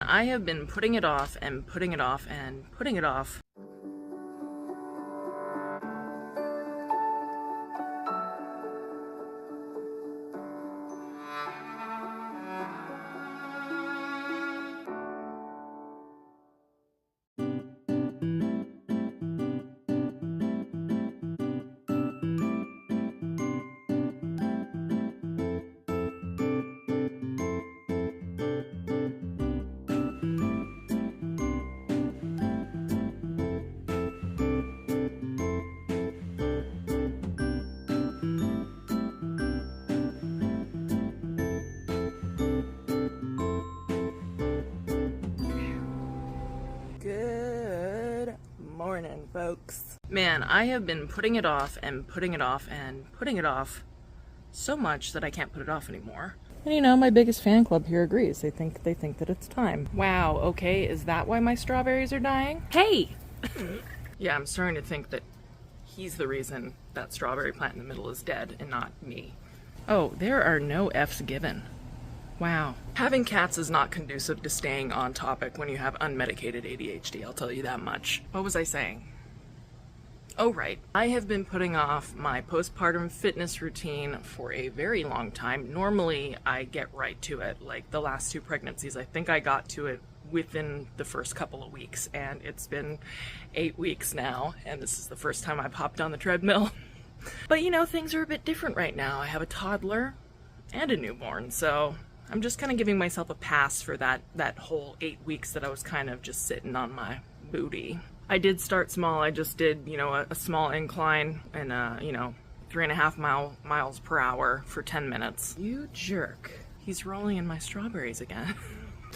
Man, I have been putting it off and putting it off and putting it off. Morning, folks. Man, I have been putting it off and putting it off and putting it off so much that I can't put it off anymore. And you know, my biggest fan club here agrees. They think that it's time. Wow, okay, is that why my strawberries are dying? Hey! Yeah, I'm starting to think that he's the reason that strawberry plant in the middle is dead and not me. Oh, there are no F's given. Wow. Having cats is not conducive to staying on topic when you have unmedicated ADHD, I'll tell you that much. What was I saying? Oh, right. I have been putting off my postpartum fitness routine for a very long time. Normally, I get right to it. Like the last 2 pregnancies, I think I got to it within the first couple of weeks, and it's been 8 weeks now, and this is the first time I've hopped on the treadmill. But you know, things are a bit different right now. I have a toddler and a newborn, so I'm just kind of giving myself a pass for that whole 8 weeks that I was kind of just sitting on my booty. I did start small. I just did, you know, a small incline and, you know, 3.5 miles per hour for 10 minutes. You jerk. He's rolling in my strawberries again.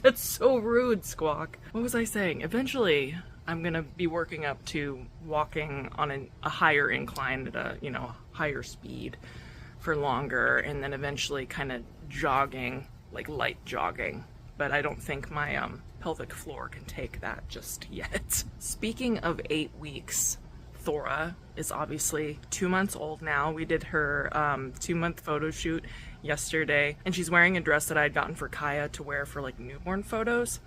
That's so rude, Squawk. What was I saying? Eventually, I'm gonna be working up to walking on a higher incline at a, you know, higher speed for longer, and then eventually kind of jogging, like light jogging. But I don't think my pelvic floor can take that just yet. Speaking of 8 weeks, Thora is obviously 2 months old now. We did her 2-month photo shoot yesterday, and she's wearing a dress that I had gotten for Kaia to wear for like newborn photos,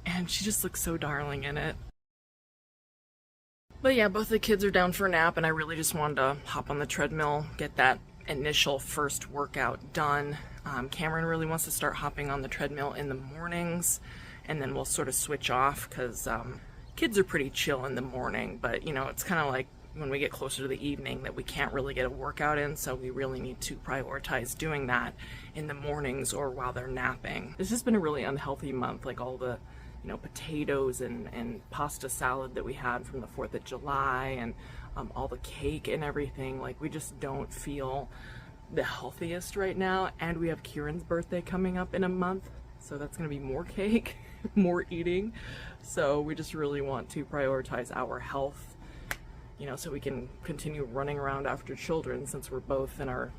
and she just looks so darling in it. But yeah, both the kids are down for a nap, and I really just wanted to hop on the treadmill, get that initial first workout done. Kameron really wants to start hopping on the treadmill in the mornings, and then we'll sort of switch off because kids are pretty chill in the morning, but you know, it's kind of like when we get closer to the evening that we can't really get a workout in, so we really need to prioritize doing that in the mornings or while they're napping. This has been a really unhealthy month, like all the, you know, potatoes and pasta salad that we had from the 4th of July and all the cake and everything. Like, we just don't feel the healthiest right now, and we have Kieran's birthday coming up in a month, so that's gonna be more cake, more eating. So we just really want to prioritize our health, you know, so we can continue running around after children since we're both in our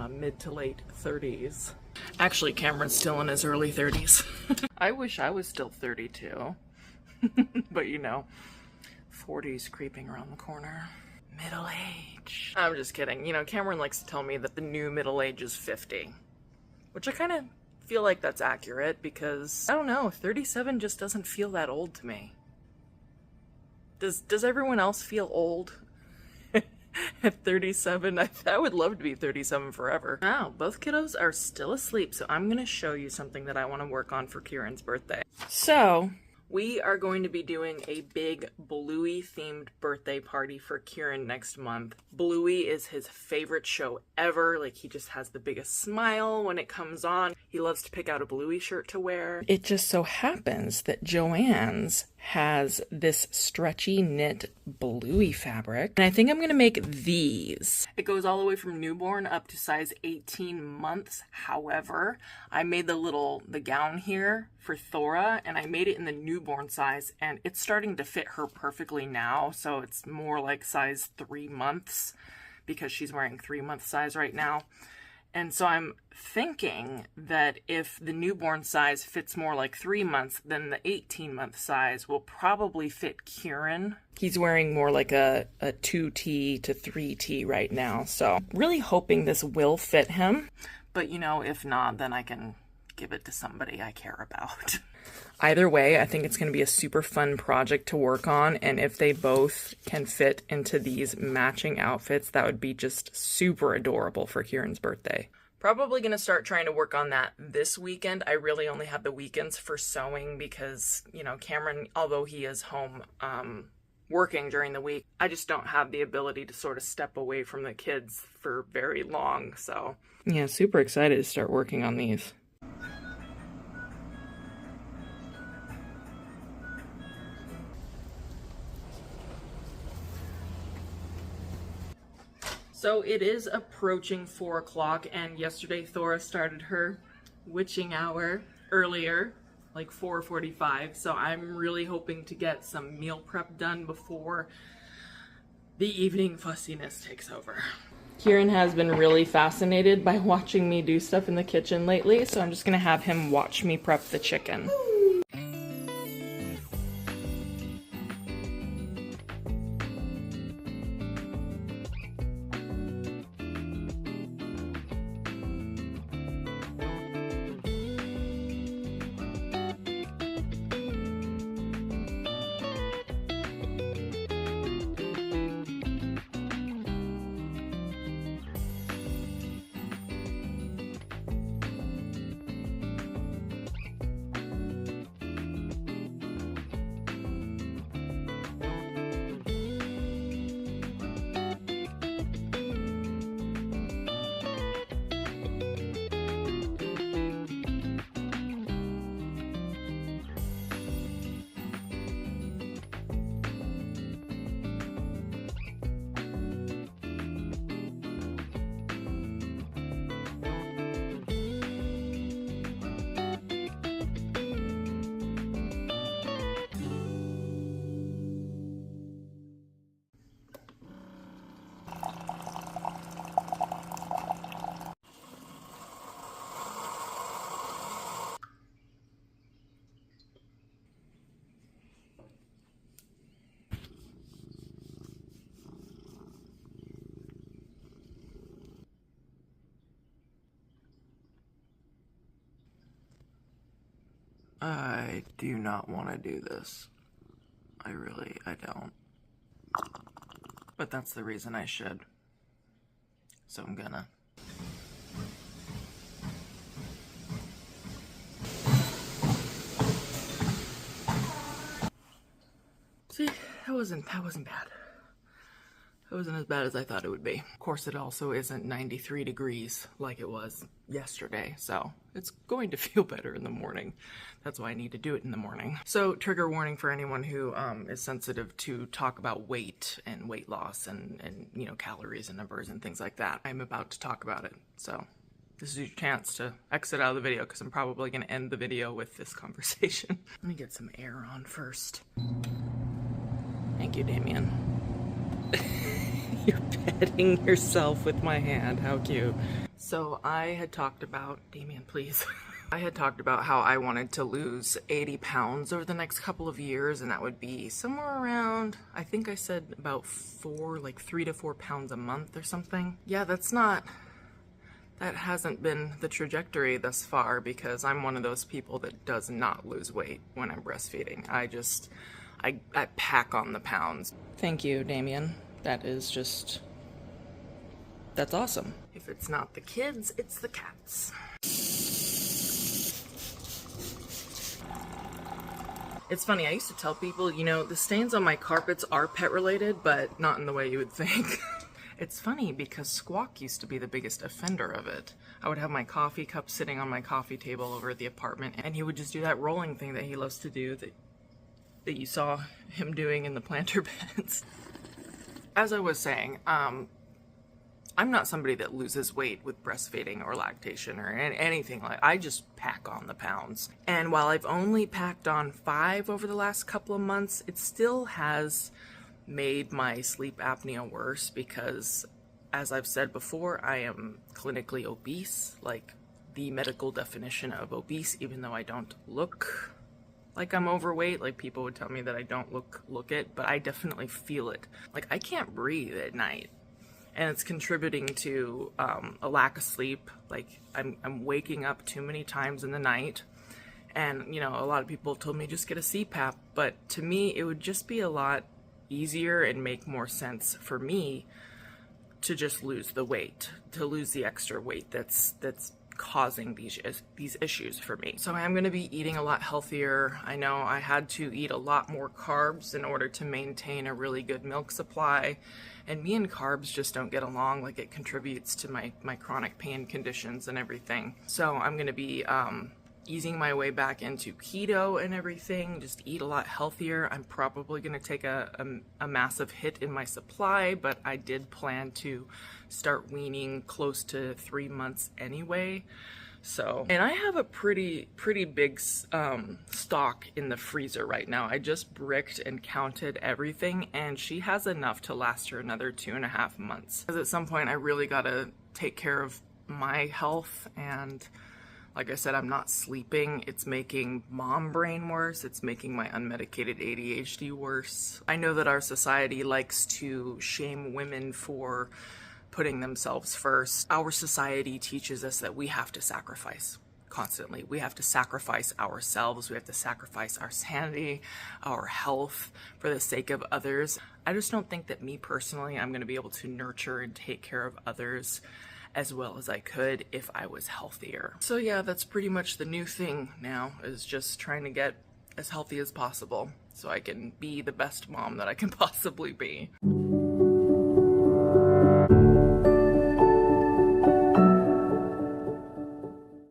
mid to late 30s. Actually, Cameron's still in his early 30s. I wish I was still 32, but you know, 40's creeping around the corner. Middle age. I'm just kidding. You know, Kameron likes to tell me that the new middle age is 50, which I kind of feel like that's accurate because, I don't know, 37 just doesn't feel that old to me. Does everyone else feel old at 37? I would love to be 37 forever. Wow, both kiddos are still asleep, so I'm going to show you something that I want to work on for Kieran's birthday. So, we are going to be doing a big Bluey themed birthday party for Kieran next month. Bluey is his favorite show ever. Like, he just has the biggest smile when it comes on. He loves to pick out a Bluey shirt to wear. It just so happens that Joann's has this stretchy knit Bluey fabric, and I think I'm gonna make these. It goes all the way from newborn up to size 18 months. However, I made the gown here for Thora, and I made it in the newborn size, and it's starting to fit her perfectly now, so it's more like size 3 months because she's wearing 3-month size right now. And so I'm thinking that if the newborn size fits more like 3 months, then the 18-month size will probably fit Kieran. He's wearing more like a 2T to 3T right now, so really hoping this will fit him. But you know, if not, then I can give it to somebody I care about. Either way, I think it's going to be a super fun project to work on, and if they both can fit into these matching outfits, that would be just super adorable for Kieran's birthday. Probably going to start trying to work on that this weekend. I really only have the weekends for sewing because, you know, Kameron, although he is home working during the week, I just don't have the ability to sort of step away from the kids for very long. So yeah, super excited to start working on these. So it is approaching 4 o'clock, and yesterday Thora started her witching hour earlier, like 4:45. So I'm really hoping to get some meal prep done before the evening fussiness takes over. Kieran has been really fascinated by watching me do stuff in the kitchen lately, so I'm just gonna have him watch me prep the chicken. I do not want to do this. I don't. But that's the reason I should. So I'm gonna. See, that wasn't bad. It wasn't as bad as I thought it would be. Of course, it also isn't 93 degrees like it was yesterday, so it's going to feel better in the morning. That's why I need to do it in the morning. So, trigger warning for anyone who is sensitive to talk about weight and weight loss and you know, calories and numbers and things like that. I'm about to talk about it, so this is your chance to exit out of the video because I'm probably going to end the video with this conversation. Let me get some air on first. Thank you, Damien. You're petting yourself with my hand. How cute. So I had talked about, Damien, please. I had talked about how I wanted to lose 80 pounds over the next couple of years, and that would be somewhere around, I think I said about 3 to 4 pounds a month or something. Yeah, that hasn't been the trajectory thus far because I'm one of those people that does not lose weight when I'm breastfeeding. I pack on the pounds. Thank you, Damien. That's awesome. If it's not the kids, it's the cats. It's funny, I used to tell people, you know, the stains on my carpets are pet related, but not in the way you would think. It's funny because Squawk used to be the biggest offender of it. I would have my coffee cup sitting on my coffee table over at the apartment, and he would just do that rolling thing that he loves to do that you saw him doing in the planter beds. As I was saying, I'm not somebody that loses weight with breastfeeding or lactation or anything like that. I just pack on the pounds. And while I've only packed on 5 over the last couple of months, it still has made my sleep apnea worse because, as I've said before, I am clinically obese, like the medical definition of obese, even though I don't look like I'm overweight. Like, people would tell me that I don't look it, but I definitely feel it. Like, I can't breathe at night, and it's contributing to a lack of sleep. Like, I'm waking up too many times in the night, And, you know, a lot of people told me just get a CPAP, but to me, it would just be a lot easier and make more sense for me to just lose the weight, to lose the extra weight that's causing these issues for me. So I'm going to be eating a lot healthier. I know I had to eat a lot more carbs in order to maintain a really good milk supply, and me and carbs just don't get along. Like, it contributes to my chronic pain conditions and everything. So I'm going to be easing my way back into keto and everything, just eat a lot healthier. I'm probably going to take a massive hit in my supply, but I did plan to start weaning close to 3 months anyway. So, and I have a pretty big stock in the freezer right now. I just bricked and counted everything, and she has enough to last her another 2.5 months. Because at some point I really got to take care of my health, and like I said, I'm not sleeping. It's making mom brain worse. It's making my unmedicated ADHD worse. I know that our society likes to shame women for putting themselves first. Our society teaches us that we have to sacrifice constantly. We have to sacrifice ourselves. We have to sacrifice our sanity, our health for the sake of others. I just don't think that me personally, I'm going to be able to nurture and take care of others as well as I could if I was healthier. So yeah, that's pretty much the new thing now, is just trying to get as healthy as possible so I can be the best mom that I can possibly be.